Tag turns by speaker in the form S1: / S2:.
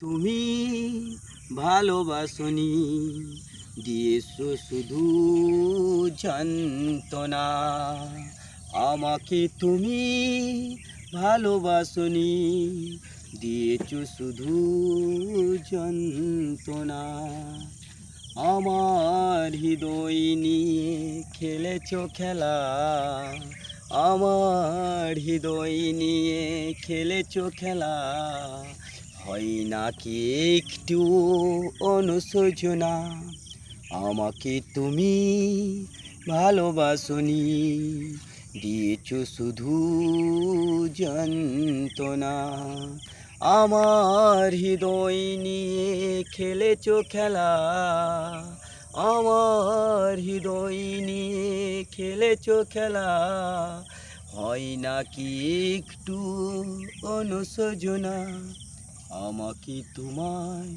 S1: তুমি ভালোবাসনি, দিয়েছো শুধু যন্ত্রণা। আমাকে তুমি ভালোবাসনি, দিয়েছো শুধু যন্ত্রণা। আমার হৃদয় নিয়ে খেলেছো খেলা, আমার হৃদয় নিয়ে খেলেছো খেলা। হয় নাকি একটু অনুশোচনা, আমাকে তুমি ভালোবাসনি, দিয়েছো শুধু যন্ত্রণা। আমার হৃদয় নিয়ে খেলেছো খেলা, আমার হৃদয় নিয়ে খেলেছো খেলা। হয় নাকি একটু অনুশোচনা, আমাকে তোমায়